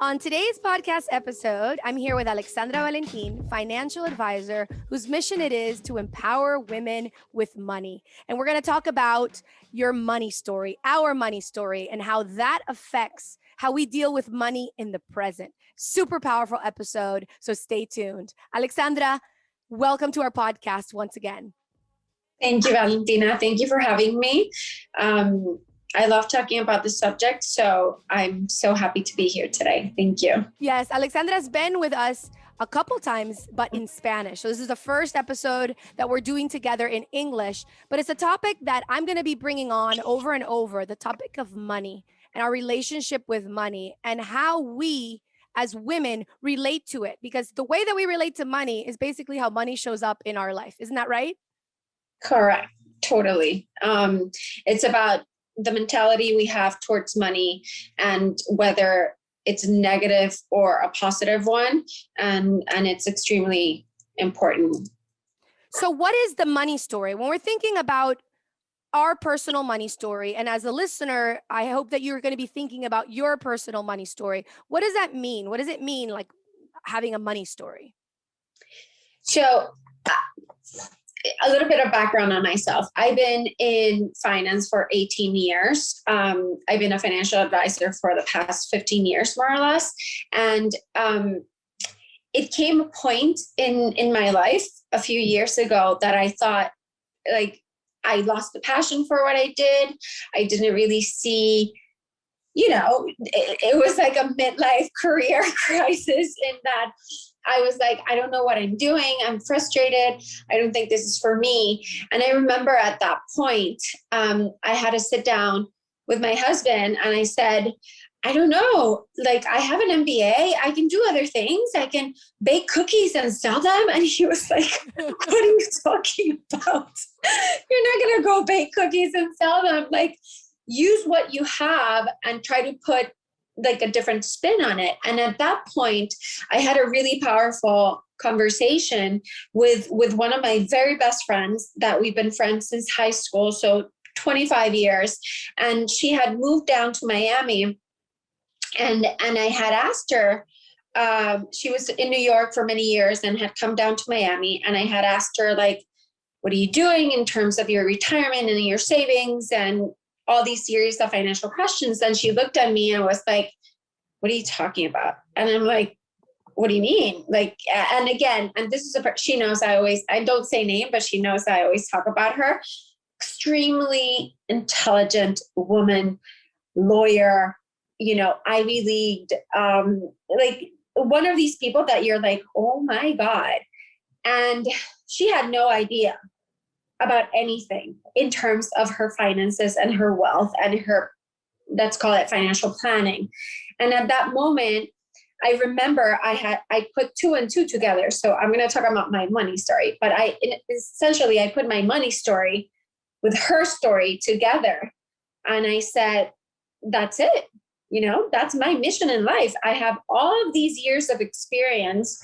On today's podcast episode, I'm here with Alexandra Valentin, financial advisor, whose mission it is to empower women with money. And we're going to talk about your money story, our money story, and how that affects how we deal with money in the present. Super powerful episode, so stay tuned. Alexandra, welcome to our podcast once again. Thank you, Valentina. Thank you for having me. I love talking about this subject, so I'm so happy to be here today. Thank you. Yes, Alexandra has been with us a couple times, but in Spanish. So this is the first episode that we're doing together in English, but it's a topic that I'm going to be bringing on over and over, the topic of money and our relationship with money and how we as women relate to it. Because the way that we relate to money is basically how money shows up in our life. Isn't that right? Correct. Totally. It's about the mentality we have towards money and whether it's negative or a positive one. And it's extremely important. So what is the money story? When we're thinking about our personal money story, and as a listener, I hope that you're going to be thinking about your personal money story. What does that mean? What does it mean, like having a money story? So a little bit of background on myself. I've been in finance for 18 years. I've been a financial advisor for the past 15 years, more or less. And it came a point in my life a few years ago that I thought, like, I lost the passion for what I did. I didn't really see, it was like a midlife career crisis in that I was like, I don't know what I'm doing. I'm frustrated. I don't think this is for me. And I remember at that point, I had to sit down with my husband and I said, I don't know, like I have an MBA. I can do other things. I can bake cookies and sell them. And he was like, what are you talking about? You're not going to go bake cookies and sell them. Like, use what you have and try to put like a different spin on it. And at that point, I had a really powerful conversation with one of my very best friends that we've been friends since high school. So 25 years. And she had moved down to Miami. And I had asked her, she was in New York for many years and had come down to Miami. And I had asked her, like, what are you doing in terms of your retirement and your savings and all these series of financial questions. And she looked at me and was like, what are you talking about? And I'm like, what do you mean? Like, and again, and this is she knows I don't say name, but she knows I always talk about her. Extremely intelligent woman, lawyer, Ivy League, like one of these people that you're like, oh my God. And she had no idea about anything in terms of her finances and her wealth and her, let's call it financial planning. And at that moment, I remember I put two and two together. So I'm going to talk about my money story, but I put my money story with her story together. And I said, that's it. That's my mission in life. I have all of these years of experience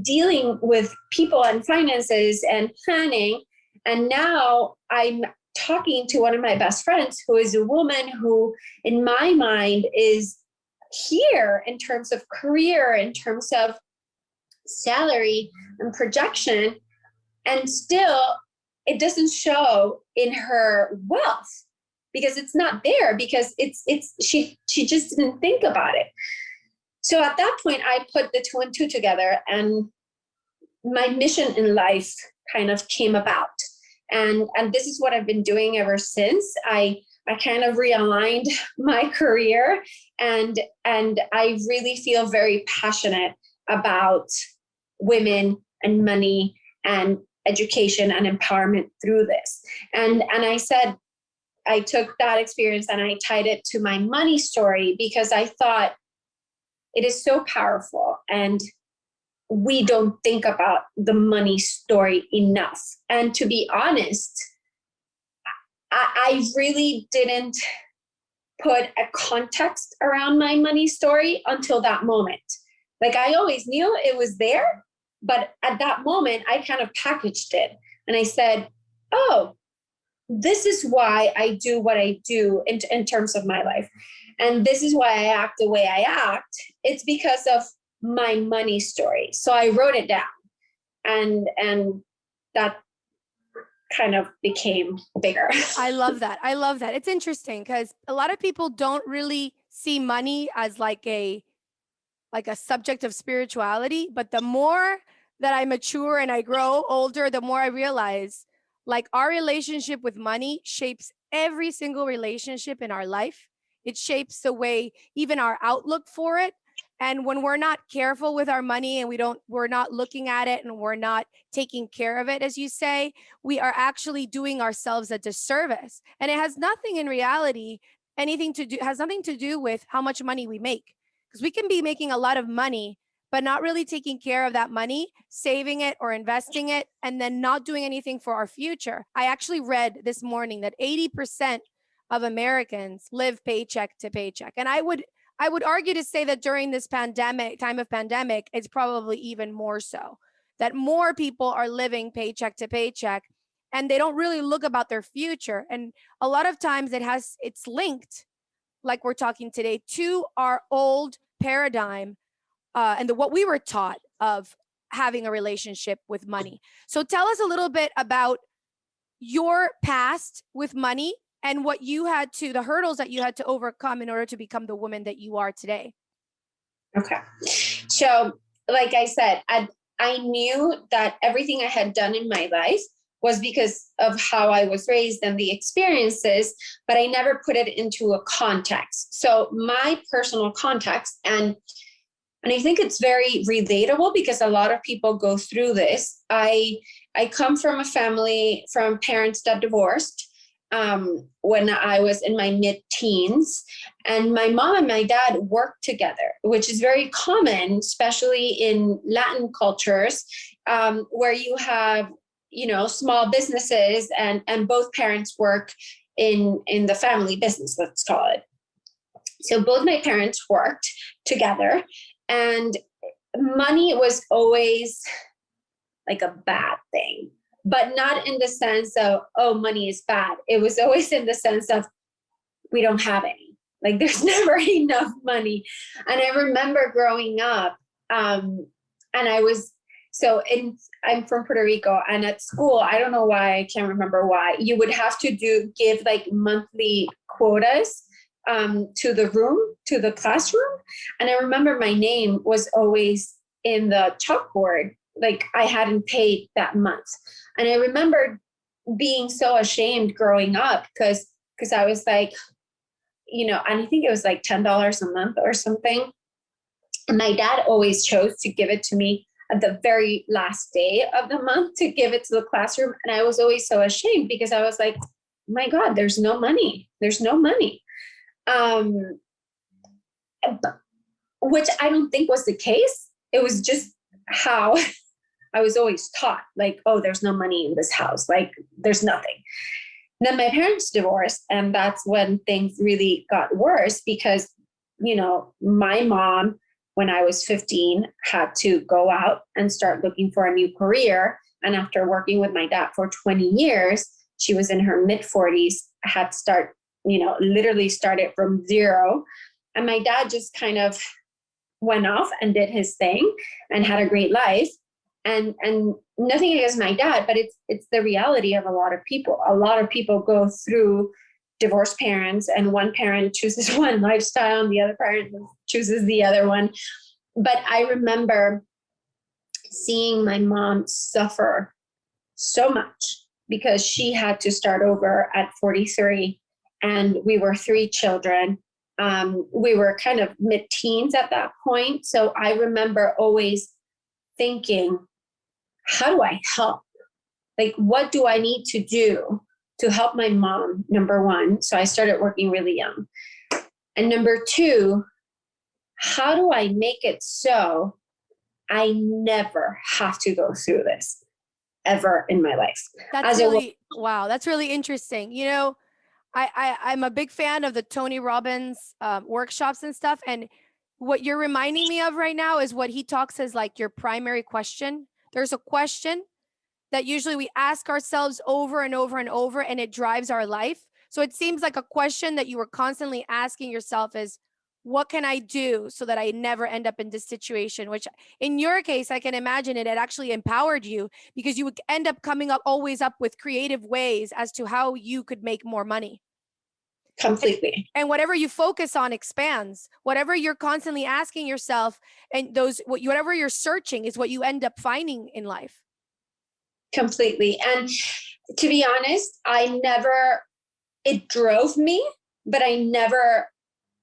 dealing with people and finances and planning. And now I'm talking to one of my best friends who is a woman who, in my mind, is here in terms of career, in terms of salary and projection. And still, it doesn't show in her wealth because it's not there, because she just didn't think about it. So at that point, I put the two and two together, and my mission in life kind of came about. And this is what I've been doing ever since. I kind of realigned my career, and I really feel very passionate about women and money and education and empowerment through this. And I said, I took that experience and I tied it to my money story because I thought it is so powerful. And we don't think about the money story enough. And to be honest, I really didn't put a context around my money story until that moment. Like, I always knew it was there, but at that moment, I kind of packaged it. And I said, oh, this is why I do what I do in terms of my life. And this is why I act the way I act. It's because of my money story. So I wrote it down, and that kind of became bigger. I love that. I love that. It's interesting because a lot of people don't really see money as like a subject of spirituality, but the more that I mature and I grow older, the more I realize like our relationship with money shapes every single relationship in our life. It shapes the way even our outlook for it. And when we're not careful with our money and we're not looking at it and we're not taking care of it, as you say, we are actually doing ourselves a disservice. And it has nothing in reality, has nothing to do with how much money we make, because we can be making a lot of money but not really taking care of that money, saving it or investing it, and then not doing anything for our future. I actually read this morning that 80% of Americans live paycheck to paycheck. And I would argue to say that during this time of pandemic, it's probably even more so, that more people are living paycheck to paycheck and they don't really look about their future. And a lot of times it's linked, like we're talking today, to our old paradigm and what we were taught of having a relationship with money. So tell us a little bit about your past with money and the hurdles that you had to overcome in order to become the woman that you are today. Okay. So, like I said, I knew that everything I had done in my life was because of how I was raised and the experiences, but I never put it into a context. So my personal context, and I think it's very relatable because a lot of people go through this. I come from a family from parents that divorced when I was in my mid-teens, and my mom and my dad worked together, which is very common, especially in Latin cultures, where you have small businesses and both parents work in the family business, let's call it. So both my parents worked together, and money was always like a bad thing, but not in the sense of, oh, money is bad. It was always in the sense of, we don't have any. Like, there's never enough money. And I remember growing up, and I'm from Puerto Rico, and at school, I don't know why, I can't remember why, you would have to give like monthly quotas to the classroom. And I remember my name was always in the chalkboard, like I hadn't paid that month. And I remember being so ashamed growing up because I was like, and I think it was like $10 a month or something. And my dad always chose to give it to me at the very last day of the month to give it to the classroom. And I was always so ashamed because I was like, oh my God, there's no money. There's no money. Which I don't think was the case. It was just how I was always taught, like, oh, there's no money in this house. Like, there's nothing. Then my parents divorced, and that's when things really got worse because, my mom, when I was 15, had to go out and start looking for a new career. And after working with my dad for 20 years, she was in her mid-40s, had to start literally started from zero. And my dad just kind of went off and did his thing and had a great life. And nothing against my dad, but it's the reality of a lot of people. A lot of people go through divorced parents, and one parent chooses one lifestyle and the other parent chooses the other one. But I remember seeing my mom suffer so much because she had to start over at 43. And we were 3 children. We were kind of mid-teens at that point. So I remember always thinking, how do I help? Like, what do I need to do to help my mom, number one? So I started working really young. And number 2, how do I make it so I never have to go through this ever in my life? Wow, that's really interesting. I'm a big fan of the Tony Robbins workshops and stuff. And what you're reminding me of right now is what he talks as like your primary question. There's a question that usually we ask ourselves over and over and over, and it drives our life. So it seems like a question that you were constantly asking yourself is, what can I do so that I never end up in this situation? Which in your case, I can imagine it actually empowered you, because you would end up coming up always up with creative ways as to how you could make more money. Completely. And whatever you focus on expands. Whatever you're constantly asking yourself, and whatever you're searching is what you end up finding in life. Completely. And to be honest, it drove me, but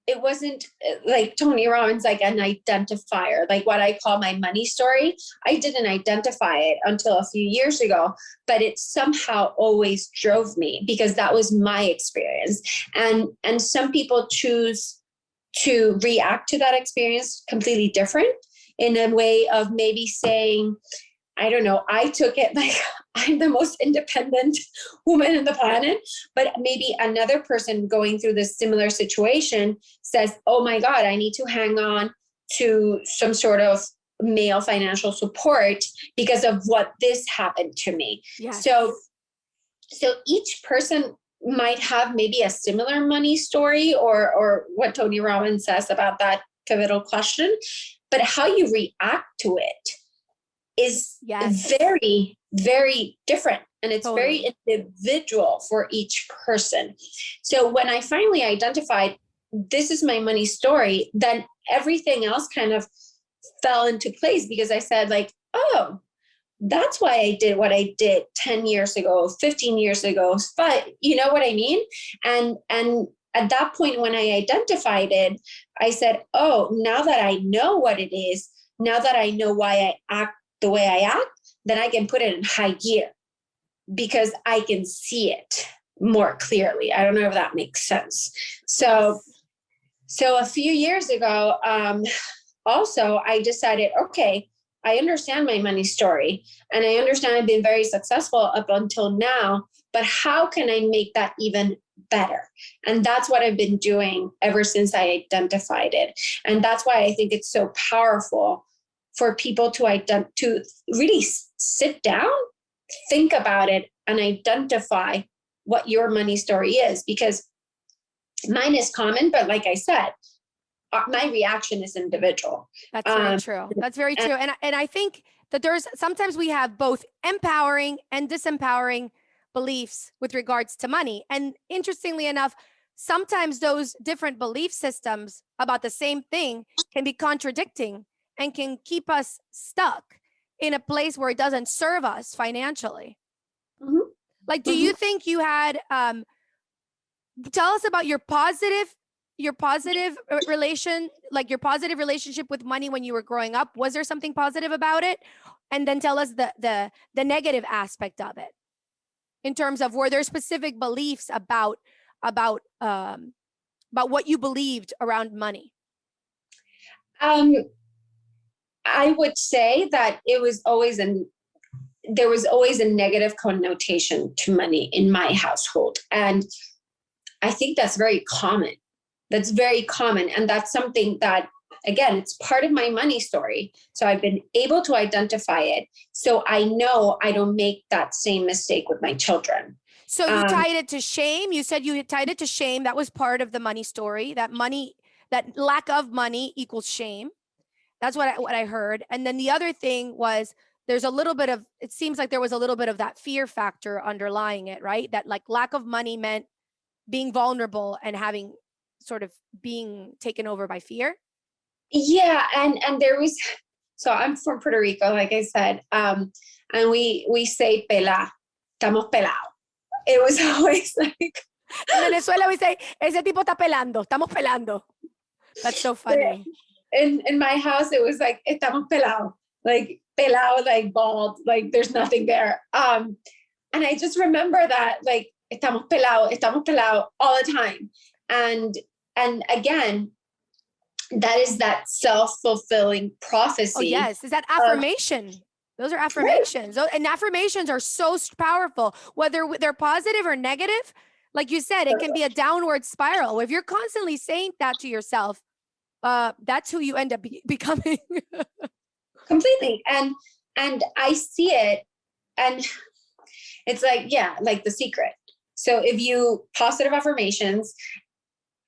it wasn't like Tony Robbins, like an identifier, like what I call my money story. I didn't identify it until a few years ago, but it somehow always drove me because that was my experience. And some people choose to react to that experience completely different, in a way of maybe saying, I don't know, I took it like I'm the most independent woman on the planet, but maybe another person going through this similar situation says, oh my God, I need to hang on to some sort of male financial support because of what this happened to me. Yes. So each person might have maybe a similar money story, or what Tony Robbins says about that pivotal question, but how you react to it is very, very different. And it's very individual for each person. So when I finally identified, this is my money story, then everything else kind of fell into place, because I said like, oh, that's why I did what I did 10 years ago, 15 years ago. But you know what I mean? And at that point, when I identified it, I said, oh, now that I know what it is, now that I know why I act the way I act, then I can put it in high gear because I can see it more clearly. I don't know if that makes sense. So a few years ago, also, I decided, okay, I understand my money story and I understand I've been very successful up until now, but how can I make that even better? And that's what I've been doing ever since I identified it. And that's why I think it's so powerful for people to really sit down, think about it, and identify what your money story is. Because mine is common, but like I said, my reaction is individual. That's very true. That's very true. And I think that sometimes we have both empowering and disempowering beliefs with regards to money. And interestingly enough, sometimes those different belief systems about the same thing can be contradicting and can keep us stuck in a place where it doesn't serve us financially. Mm-hmm. Like, do you think you had, tell us about your positive relationship with money when you were growing up. Was there something positive about it? And then tell us the negative aspect of it, in terms of, were there specific beliefs about what you believed around money? I would say that there was always a negative connotation to money in my household. And I think that's very common. That's very common. And that's something that, again, it's part of my money story. So I've been able to identify it. So I know I don't make that same mistake with my children. So you tied it to shame. You said you tied it to shame. That was part of the money story. That lack of money equals shame. That's what I heard. And then the other thing was, it seems like there was a little bit of that fear factor underlying it, right? That like lack of money meant being vulnerable and being taken over by fear. Yeah. And there was, so I'm from Puerto Rico, like I said, and we say pela, estamos pelado. It was always like, in Venezuela we say, ese tipo está pelando, estamos pelando. That's so funny. In my house, it was like, estamos pelado, like bald, like there's nothing there. And I just remember that, like, estamos pelado all the time. And again, that is that self-fulfilling prophecy. Oh yes, is that affirmation? Those are affirmations. Right. And affirmations are so powerful, whether they're positive or negative. Like you said, it can be a downward spiral. If you're constantly saying that to yourself, that's who you end up becoming. Completely. And I see it, and it's like, yeah, like The Secret. So if you positive affirmations,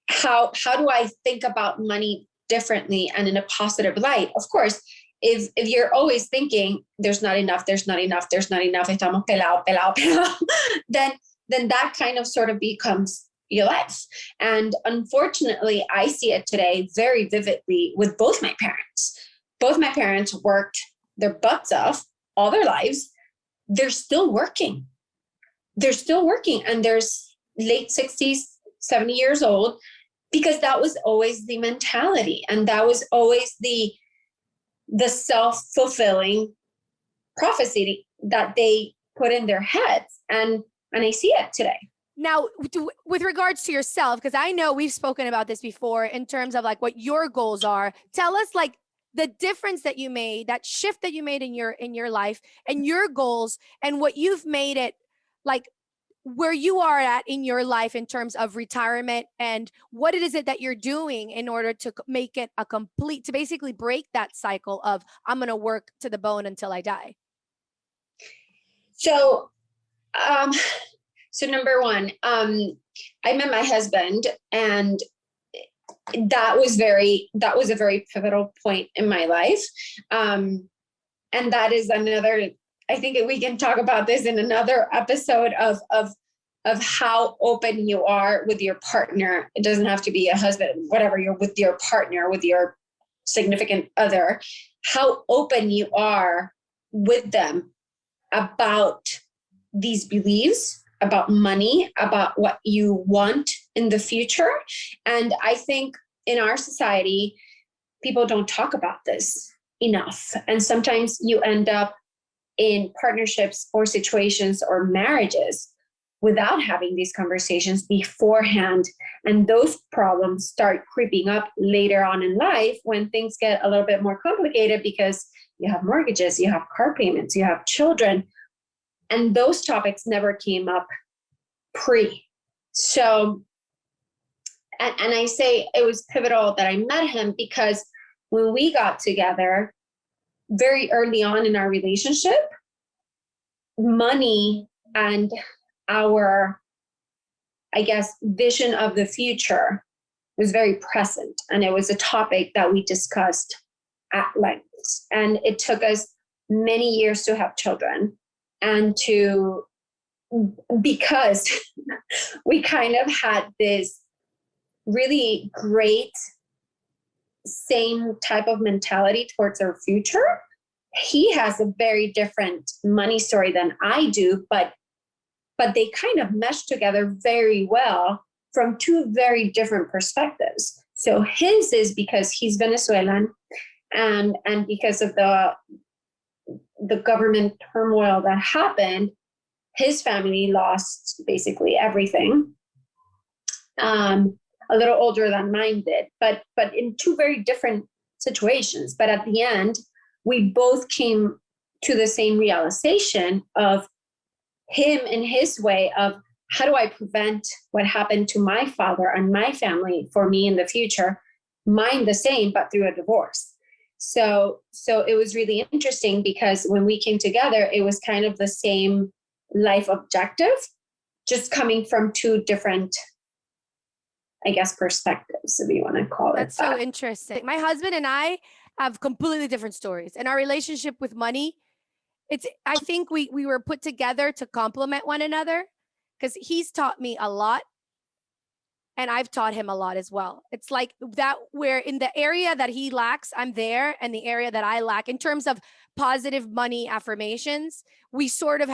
how do I think about money differently and in a positive light? Of course, if you're always thinking there's not enough, estamos pelado, pelado, pelado, then that kind of sort of becomes your life. And unfortunately, I see it today very vividly with both my parents. Both my parents worked their butts off all their lives. They're still working. They're still working, and there's late 60s, 70 years old, because that was always the mentality, and that was always the self-fulfilling prophecy that they put in their heads. And I see it today. Now, with regards to yourself, because I know we've spoken about this before in terms of like what your goals are, tell us like the difference that you made, that shift that you made in your life and your goals, and what you've made it like where you are at in your life in terms of retirement, and what it is it that you're doing in order to make it a complete, to basically break that cycle of I'm going to work to the bone until I die. So, so number one, I met my husband, and that was a very pivotal point in my life. And that is another, I think we can talk about this in another episode of how open you are with your partner. It doesn't have to be a husband, whatever, you're with your partner, with your significant other, how open you are with them about these beliefs, about money, about what you want in the future. And I think in our society, people don't talk about this enough. And sometimes you end up in partnerships or situations or marriages without having these conversations beforehand. And those problems start creeping up later on in life when things get a little bit more complicated, because you have mortgages, you have car payments, you have children. And those topics never came up pre. So, and I say it was pivotal that I met him, because when we got together very early on in our relationship, money and our, I guess, vision of the future was very present. And it was a topic that we discussed at length. And it took us many years to have children, and because we kind of had this really great same type of mentality towards our future. He has a very different money story than I do, but they kind of mesh together very well from two very different perspectives. So his is because he's Venezuelan, and because of the government turmoil that happened, his family lost basically everything. A little older than mine did, but in two very different situations. But at the end, we both came to the same realization of him in his way of, how do I prevent what happened to my father and my family for me in the future? Mine the same, but through a divorce. So it was really interesting, because when we came together, it was kind of the same life objective, just coming from two different, I guess, perspectives, if you want to call it. That's so interesting. My husband and I have completely different stories, and our relationship with money, I think we were put together to complement one another, because he's taught me a lot and I've taught him a lot as well. It's like that, where in the area that he lacks, I'm there, and the area that I lack in terms of positive money affirmations, we've sort of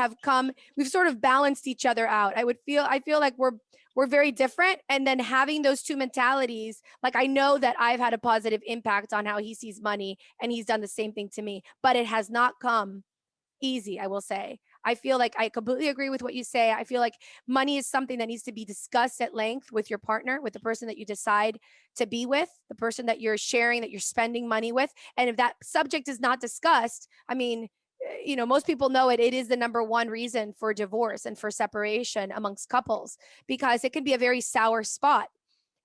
balanced each other out. I feel like we're very different. And then having those two mentalities, like I know that I've had a positive impact on how he sees money, and he's done the same thing to me, but it has not come easy, I will say. I feel like I completely agree with what you say. I feel like money is something that needs to be discussed at length with your partner, with the person that you decide to be with, the person that you're sharing, that you're spending money with. And if that subject is not discussed, I mean, most people know it is the number one reason for divorce and for separation amongst couples, because it can be a very sour spot.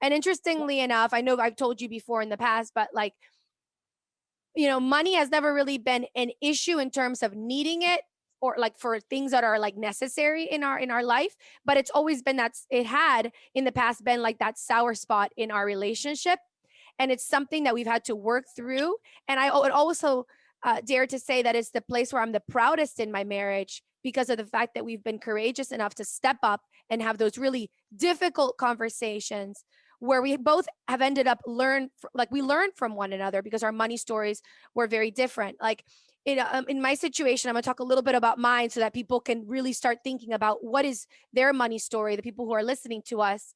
And interestingly enough, I know I've told you before in the past, but like, money has never really been an issue in terms of needing it or like for things that are like necessary in our life, but it's always been that it had in the past been like that sour spot in our relationship, and it's something that we've had to work through. And I would also dare to say that it's the place where I'm the proudest in my marriage, because of the fact that we've been courageous enough to step up and have those really difficult conversations where we both have ended up we learned from one another because our money stories were very different. Like in my situation, I'm going to talk a little bit about mine so that people can really start thinking about what is their money story, the people who are listening to us.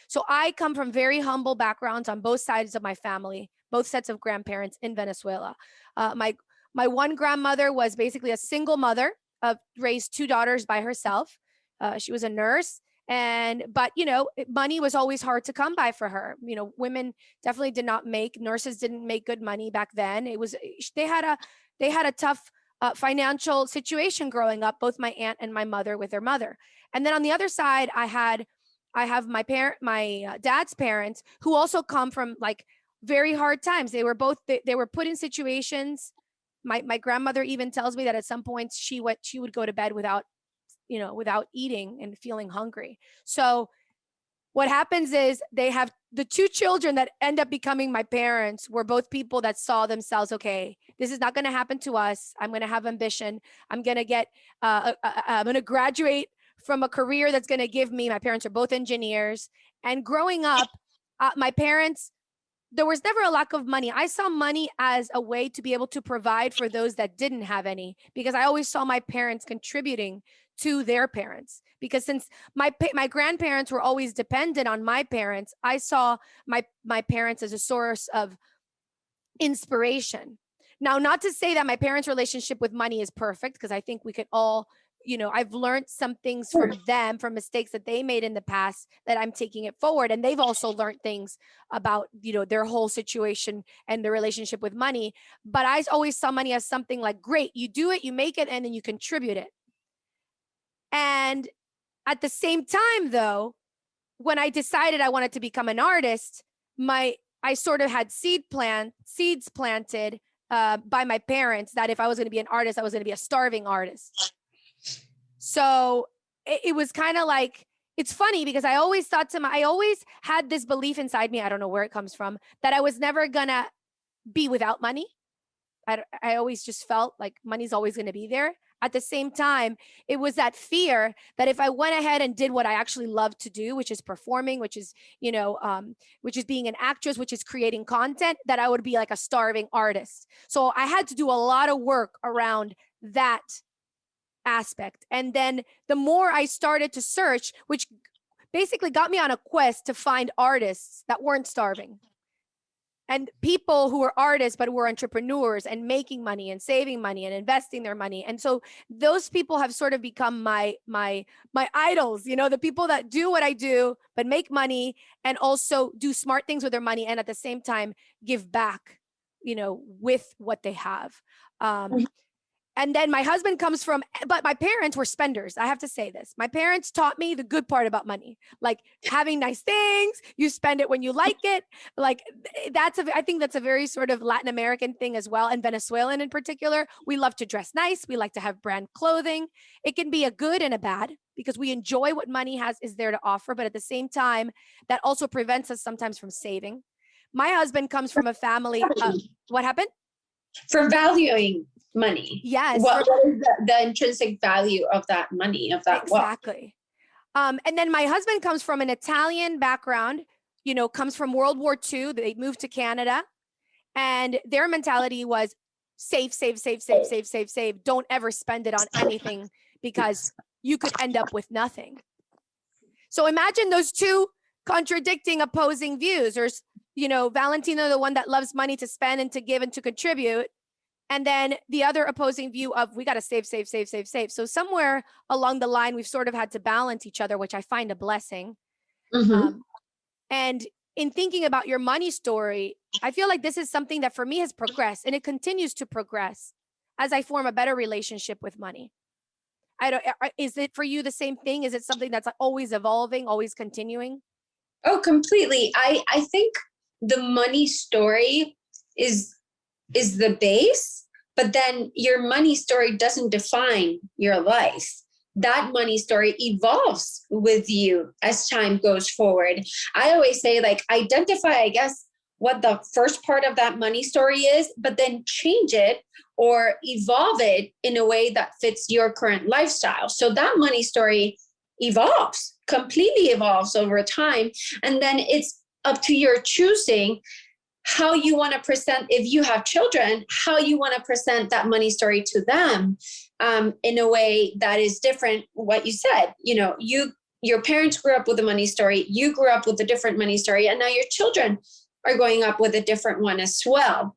So I come from very humble backgrounds on both sides of my family, both sets of grandparents in Venezuela. My one grandmother was basically a single mother, raised two daughters by herself. She was a nurse, but money was always hard to come by for her. Women definitely did not make, nurses didn't make good money back then. They had a tough financial situation growing up, both my aunt and my mother with their mother. And then on the other side, I have my dad's parents, who also come from like very hard times. They were put in situations. My grandmother even tells me that at some points she would go to bed without eating and feeling hungry. So what happens is they have the two children that end up becoming my parents were both people that saw themselves, okay, this is not going to happen to us. I'm going to have ambition. I'm going to graduate from a career that's going to give me, my parents are both engineers. And growing up, my parents, there was never a lack of money. I saw money as a way to be able to provide for those that didn't have any, because I always saw my parents contributing to their parents. Because since my grandparents were always dependent on my parents, I saw my parents as a source of inspiration. Now, not to say that my parents' relationship with money is perfect, because I think we could all, I've learned some things from them, from mistakes that they made in the past, that I'm taking it forward. And they've also learned things about, their whole situation and their relationship with money. But I always saw money as something like, great, you do it, you make it, and then you contribute it. And at the same time, though, when I decided I wanted to become an artist, I sort of had seeds planted by my parents that if I was going to be an artist, I was going to be a starving artist. So it was kind of like, it's funny because I always had this belief inside me, I don't know where it comes from, that I was never going to be without money. I always just felt like money's always going to be there. At the same time, it was that fear that if I went ahead and did what I actually love to do, which is performing, which is being an actress, which is creating content, that I would be like a starving artist. So I had to do a lot of work around that aspect. And then the more I started to search, which basically got me on a quest to find artists that weren't starving, and people who were artists but were entrepreneurs and making money and saving money and investing their money. And so those people have sort of become my idols, the people that do what I do but make money and also do smart things with their money, and at the same time give back, with what they have. And then my husband comes from, but my parents were spenders. I have to say this. My parents taught me the good part about money, like having nice things. You spend it when you like it. Like I think that's a very sort of Latin American thing as well. And Venezuelan in particular, we love to dress nice. We like to have brand clothing. It can be a good and a bad because we enjoy what money is there to offer. But at the same time, that also prevents us sometimes from saving. My husband comes from a family. What happened? For valuing money. Yes. What is the intrinsic value of that money, of that exactly. Wealth? And then my husband comes from an Italian background, comes from World War II. They moved to Canada, and their mentality was save, save, save, save, save, save, save. Don't ever spend it on anything because you could end up with nothing. So imagine those two contradicting, opposing views. There's, Valentina, the one that loves money to spend and to give and to contribute. And then the other opposing view of we got to save, save, save, save, save. So somewhere along the line, we've sort of had to balance each other, which I find a blessing. Mm-hmm. And in thinking about your money story, I feel like this is something that for me has progressed, and it continues to progress as I form a better relationship with money. Is it for you the same thing? Is it something that's always evolving, always continuing? Oh, completely. I think the money story is the base, but then your money story doesn't define your life. That money story evolves with you as time goes forward. I always say, like, identify, I guess, what the first part of that money story is, but then change it or evolve it in a way that fits your current lifestyle. So that money story evolves, completely evolves over time. And then it's up to your choosing how you want to present, if you have children, how you want to present that money story to them, in a way that is different. What you said, your parents grew up with a money story, you grew up with a different money story, and now your children are going up with a different one as well.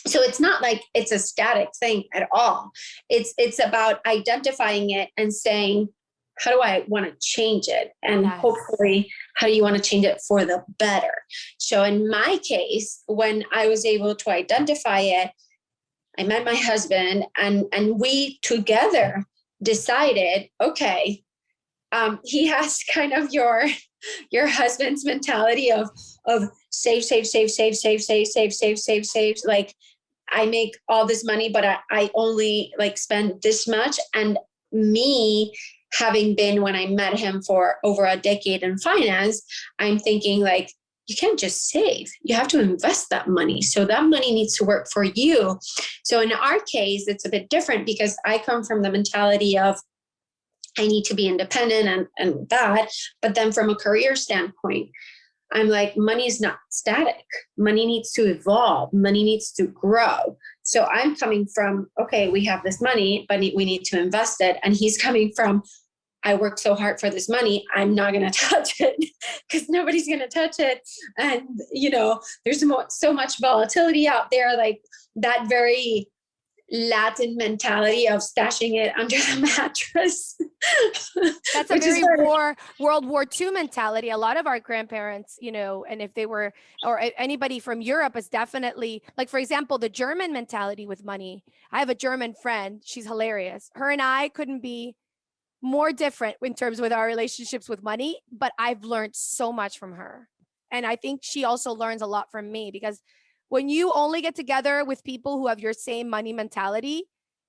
So it's not like it's a static thing at all. It's about identifying it and saying, how do I want to change it? And Yes. hopefully, how do you want to change it for the better? So in my case, when I was able to identify it, I met my husband, and we together decided, okay, he has kind of your husband's mentality of save, save, save, save, save, save, save, save, save, save. Like, I make all this money, but I only like spend this much. And me, having been, when I met him, for over a decade in finance, I'm thinking, like, you can't just save, you have to invest that money. So that money needs to work for you. So in our case, it's a bit different because I come from the mentality of I need to be independent and that, but then from a career standpoint, I'm like, money is not static. Money needs to evolve. Money needs to grow. So I'm coming from, okay, we have this money, but we need to invest it. And he's coming from, I worked so hard for this money, I'm not going to touch it because nobody's going to touch it. And, there's so much volatility out there, like that very Latin mentality of stashing it under the mattress. That's a very World War II mentality. A lot of our grandparents, and if they were, or anybody from Europe, is definitely, like, for example, the German mentality with money. I have a German friend. She's hilarious. Her and I couldn't be more different in terms with our relationships with money, but I've learned so much from her. And I think she also learns a lot from me, because when you only get together with people who have your same money mentality,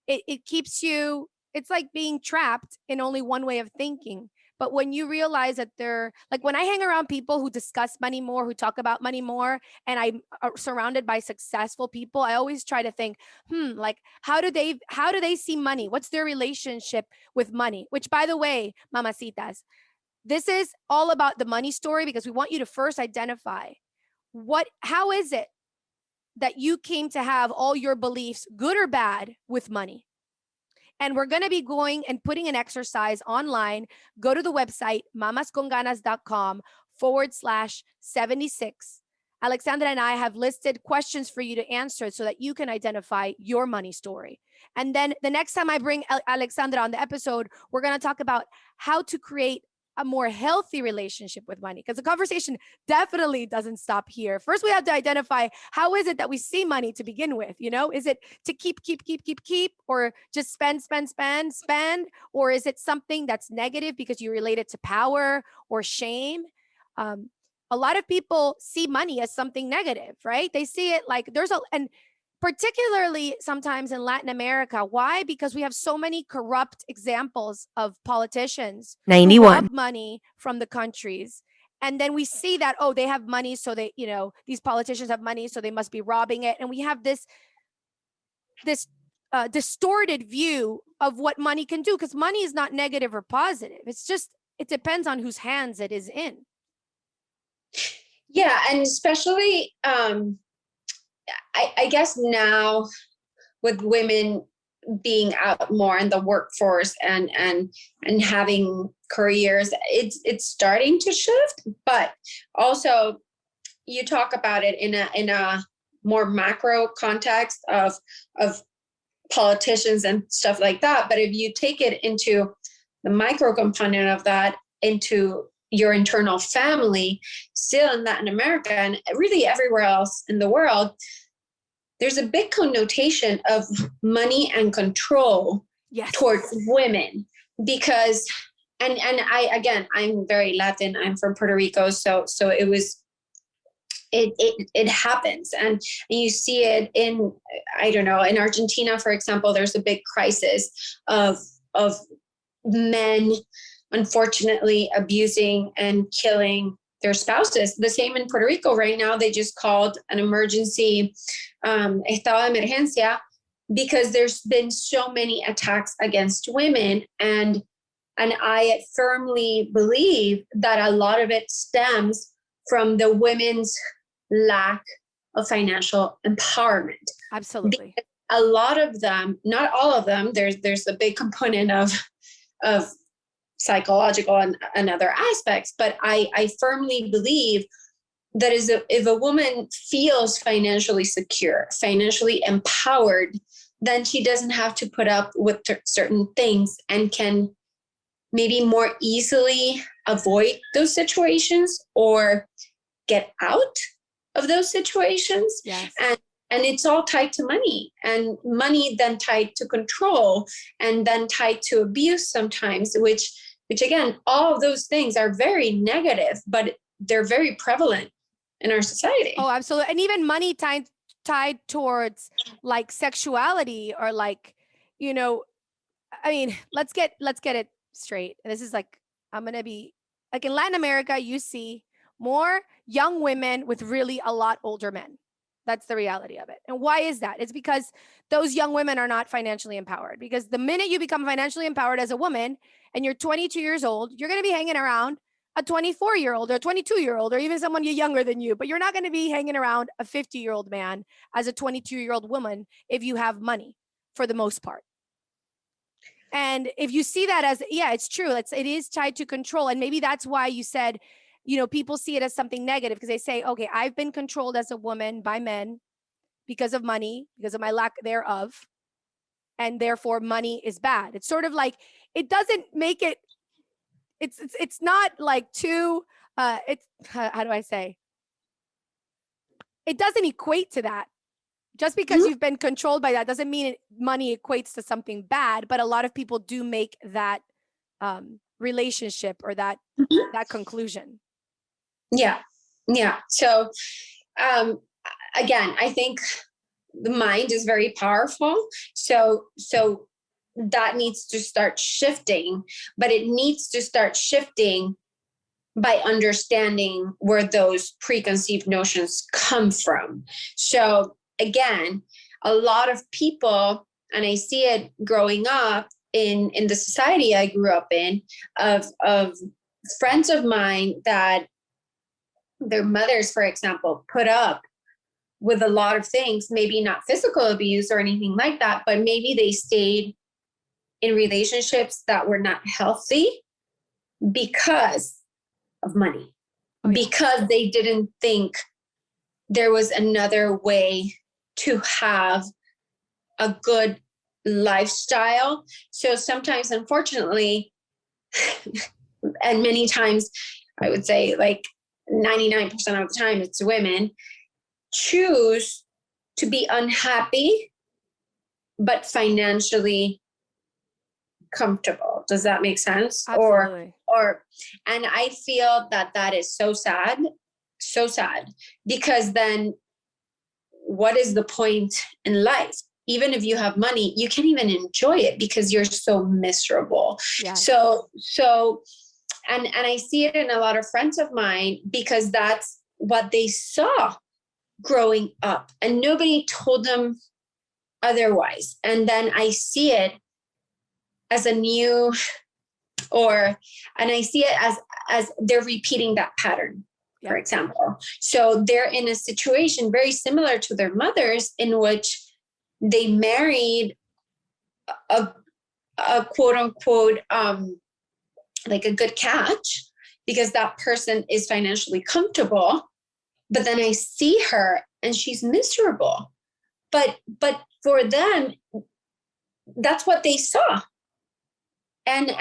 it keeps you, it's like being trapped in only one way of thinking. But when you realize that they're like, when I hang around people who discuss money more, who talk about money more, and I'm surrounded by successful people, I always try to think, like, how do they see money? What's their relationship with money? Which, by the way, mamacitas, this is all about the money story, because we want you to first identify how is it that you came to have all your beliefs, good or bad, with money. And we're going to be going and putting an exercise online. Go to the website, mamasconganas.com/76. Alexandra and I have listed questions for you to answer so that you can identify your money story. And then the next time I bring Alexandra on the episode, we're going to talk about how to create a more healthy relationship with money, because the conversation definitely doesn't stop here. First, we have to identify, how is it that we see money to begin with? Is it to keep, or just spend, or is it something that's negative because you relate it to power or shame? A lot of people see money as something negative, right? They see it like and particularly sometimes in Latin America. Why? Because we have so many corrupt examples of politicians 91 who rob money from the countries. And then we see that, oh, they have money, so they, these politicians have money, so they must be robbing it. And we have this distorted view of what money can do, because money is not negative or positive. It's just, it depends on whose hands it is in. Yeah, and especially I guess now, with women being out more in the workforce and having careers, it's starting to shift. But also, you talk about it in a more macro context of politicians and stuff like that. But if you take it into the micro component of that, into your internal family, still in Latin America and really everywhere else in the world, there's a big connotation of money and control towards women, because, I'm very Latin. I'm from Puerto Rico. So it it happens. And you see it in, I don't know, in Argentina, for example, there's a big crisis of men unfortunately abusing and killing their spouses. The same in Puerto Rico right now. They just called an emergency estado de emergencia because there's been so many attacks against women. And I firmly believe that a lot of it stems from the women's lack of financial empowerment. Absolutely. Because a lot of them, not all of them, there's a big component of psychological and other aspects, but I firmly believe that if a woman feels financially secure, financially empowered, then she doesn't have to put up with certain things and can maybe more easily avoid those situations or get out of those situations. Yes. And it's all tied to money, and money then tied to control, and then tied to abuse sometimes, which again, all of those things are very negative, but they're very prevalent in our society. Oh, absolutely. And even money tied towards like sexuality, or like, I mean, let's get it straight. And this is like, I'm going to be like, in Latin America, you see more young women with really a lot older men. That's the reality of it. And why is that? It's because those young women are not financially empowered. Because the minute you become financially empowered as a woman and you're 22 years old, you're going to be hanging around a 24-year-old or 22-year-old, or even someone younger than you, but you're not going to be hanging around a 50-year-old man as a 22-year-old woman if you have money, for the most part. And if you see that as, yeah, it's true. It is tied to control. And maybe that's why you said, people see it as something negative, because they say, okay, I've been controlled as a woman by men because of money, because of my lack thereof. And therefore money is bad. It's sort of like, it doesn't make it, it's not like too, it's, how do I say? It doesn't equate to that. Just because you've been controlled by that doesn't mean money equates to something bad, but a lot of people do make that relationship or that conclusion. Yeah. So again, I think the mind is very powerful. So that needs to start shifting, but it needs to start shifting by understanding where those preconceived notions come from. So again, a lot of people, and I see it growing up in the society I grew up in, of friends of mine that their mothers, for example, put up with a lot of things, maybe not physical abuse or anything like that, but maybe they stayed in relationships that were not healthy because of money. Oh, yeah. Because they didn't think there was another way to have a good lifestyle. So sometimes, unfortunately, and many times, I would say like 99% of the time, it's women choose to be unhappy, but financially comfortable. Does that make sense? Absolutely. And I feel that is so sad, because then what is the point in life? Even if you have money, you can't even enjoy it because you're so miserable. Yes. So, and I see it in a lot of friends of mine, because that's what they saw growing up, and nobody told them otherwise. And then I see it as a new, and I see it as they're repeating that pattern, for example. So they're in a situation very similar to their mothers, in which they married a quote unquote, like a good catch, because that person is financially comfortable. But then I see her and she's miserable. But for them, that's what they saw. And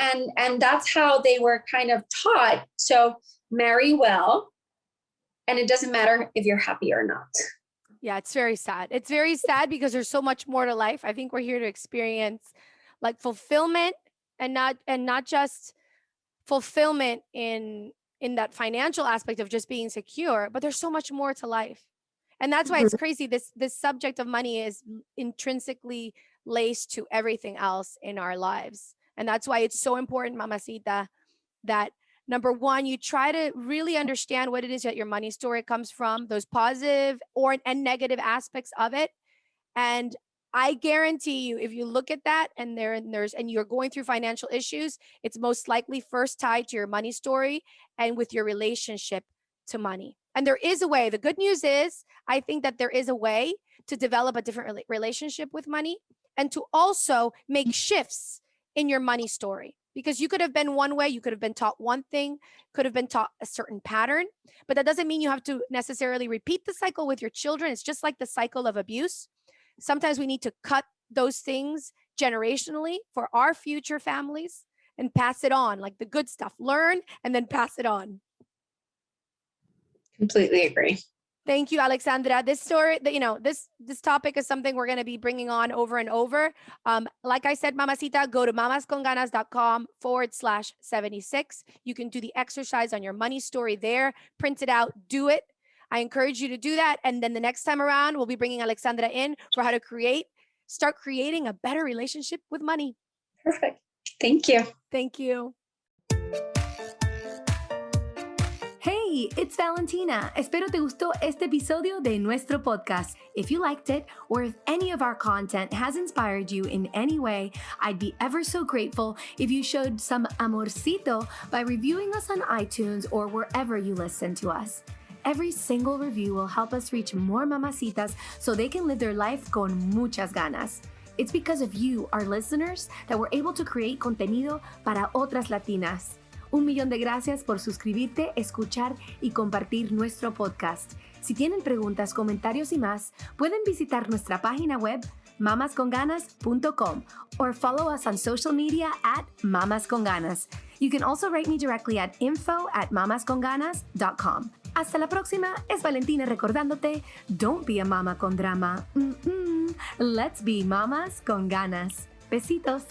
that's how they were kind of taught. So marry well, and it doesn't matter if you're happy or not. Yeah, it's very sad. It's very sad because there's so much more to life. I think we're here to experience like fulfillment, and not just fulfillment in in that financial aspect of just being secure, but there's so much more to life. And that's why it's Mhm. crazy. This subject of money is intrinsically laced to everything else in our lives. And that's why it's so important, Mamacita, that number one, you try to really understand what it is that your money story comes from, those positive or and negative aspects of it. And I guarantee you, if you look at that and you're going through financial issues, it's most likely first tied to your money story and with your relationship to money. And there is a way. The good news is, I think that there is a way to develop a different relationship with money and to also make shifts in your money story. Because you could have been one way, you could have been taught one thing, could have been taught a certain pattern, but that doesn't mean you have to necessarily repeat the cycle with your children. It's just like the cycle of abuse. Sometimes we need to cut those things generationally for our future families and pass it on, like the good stuff. Learn and then pass it on. Completely agree. Thank you, Alexandra. This story, this topic is something we're going to be bringing on over and over. Like I said, Mamacita, go to mamasconganas.com/76. You can do the exercise on your money story there, print it out, do it. I encourage you to do that. And then the next time around, we'll be bringing Alexandra in for how to start creating a better relationship with money. Perfect. Thank you. Thank you. Hey, it's Valentina. Espero te gustó este episodio de nuestro podcast. If you liked it, or if any of our content has inspired you in any way, I'd be ever so grateful if you showed some amorcito by reviewing us on iTunes or wherever you listen to us. Every single review will help us reach more mamacitas so they can live their life con muchas ganas. It's because of you, our listeners, that we're able to create contenido para otras latinas. 1,000,000 de gracias por suscribirte, escuchar y compartir nuestro podcast. Si tienen preguntas, comentarios y más, pueden visitar nuestra página web mamasconganas.com or follow us on social media at mamasconganas. You can also write me directly at info@mamasconganas.com. Hasta la próxima, es Valentina recordándote, don't be a mama con drama. Let's be mamas con ganas. Besitos.